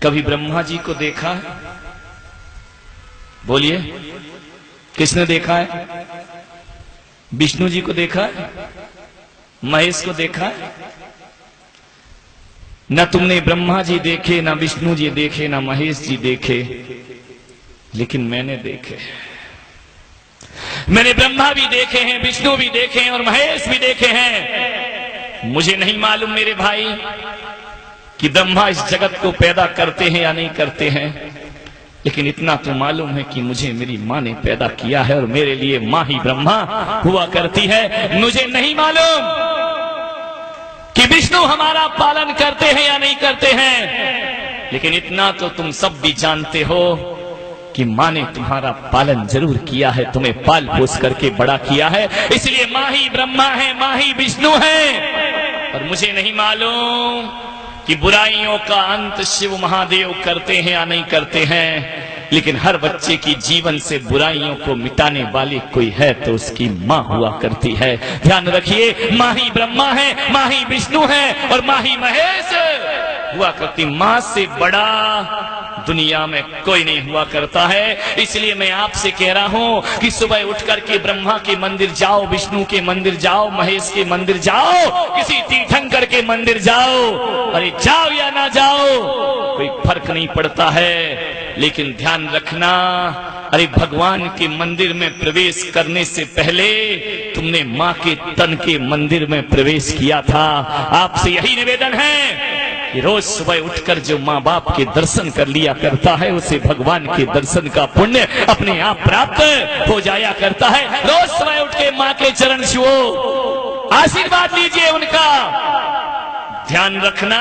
कभी ब्रह्मा जी को देखा है? बोलिए, किसने देखा है? विष्णु जी को देखा है? महेश को देखा है? न तुमने ब्रह्मा जी देखे, न विष्णु जी देखे, न महेश जी देखे, लेकिन मैंने देखे। मैंने ब्रह्मा भी देखे हैं, विष्णु भी देखे हैं और महेश भी देखे हैं। मुझे नहीं मालूम मेरे भाई कि ब्रह्मा इस जगत को पैदा करते हैं या नहीं करते हैं, लेकिन इतना तो मालूम है कि मुझे मेरी माँ ने पैदा किया है और मेरे लिए माँ ही ब्रह्मा हुआ करती है। मुझे नहीं मालूम कि विष्णु हमारा पालन करते हैं या नहीं करते हैं, लेकिन इतना तो तुम सब भी जानते हो कि माँ ने तुम्हारा पालन जरूर किया है, तुम्हें पाल पोस करके बड़ा किया है, इसलिए माँ ही ब्रह्मा है, माँ ही विष्णु है। और मुझे नहीं मालूम कि बुराइयों का अंत शिव महादेव करते हैं या नहीं करते हैं, लेकिन हर बच्चे की जीवन से बुराइयों को मिटाने वाली कोई है तो उसकी माँ हुआ करती है। ध्यान रखिए, माँ ही ब्रह्मा है, माँ ही विष्णु है और माँ ही महेश हुआ करती। माँ से बड़ा दुनिया में कोई नहीं हुआ करता है। इसलिए मैं आपसे कह रहा हूं कि सुबह उठ करके ब्रह्मा के मंदिर जाओ, विष्णु के मंदिर जाओ, महेश के मंदिर जाओ, किसी तीर्थंकर के मंदिर जाओ, अरे जाओ या ना जाओ कोई फर्क नहीं पड़ता है, लेकिन ध्यान रखना, अरे भगवान के मंदिर में प्रवेश करने से पहले तुमने माँ के तन के मंदिर में प्रवेश किया था। आपसे यही निवेदन है कि रोज सुबह उठकर जो माँ बाप के दर्शन कर लिया करता है उसे भगवान के दर्शन का पुण्य अपने आप प्राप्त हो जाया करता है। रोज सुबह उठ के माँ के चरण छुओ, आशीर्वाद लीजिए उनका। ध्यान रखना,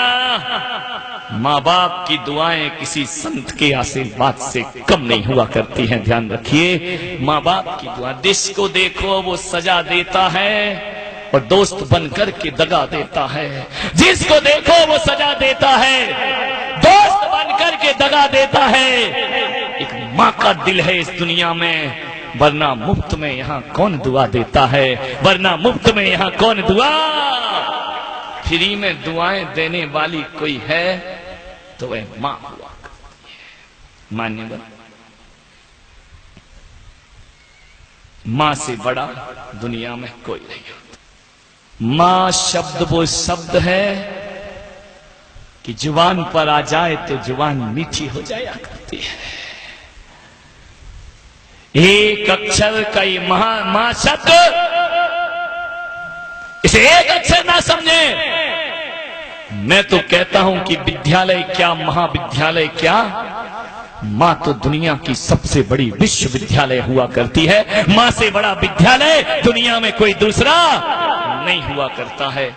माँ बाप की दुआएं किसी संत के आशीर्वाद से कम नहीं हुआ करती हैं। ध्यान रखिए, माँ बाप की दुआ, जिसको देखो वो सजा देता है और दोस्त बनकर के दगा देता है। जिसको देखो वो सजा देता है, दोस्त बनकर के दगा देता है। एक माँ का दिल है इस दुनिया में, वरना मुफ्त में यहाँ कौन दुआ देता है, वरना मुफ्त में यहाँ कौन दुआ, फ्री में दुआएं देने वाली कोई है तो वह माँ हुआ करती है। मान्यवर, माँ से बड़ा दुनिया में कोई नहीं होता। माँ शब्द वो शब्द है कि जुबान पर आ जाए तो जुबान मीठी हो जाया करती है। एक अक्षर का ये माँ शब्द, इसे एक अक्षर ना समझे। मैं तो कहता हूं कि विद्यालय क्या, महाविद्यालय क्या, माँ तो दुनिया की सबसे बड़ी विश्वविद्यालय हुआ करती है। माँ से बड़ा विद्यालय दुनिया में कोई दूसरा नहीं हुआ करता है।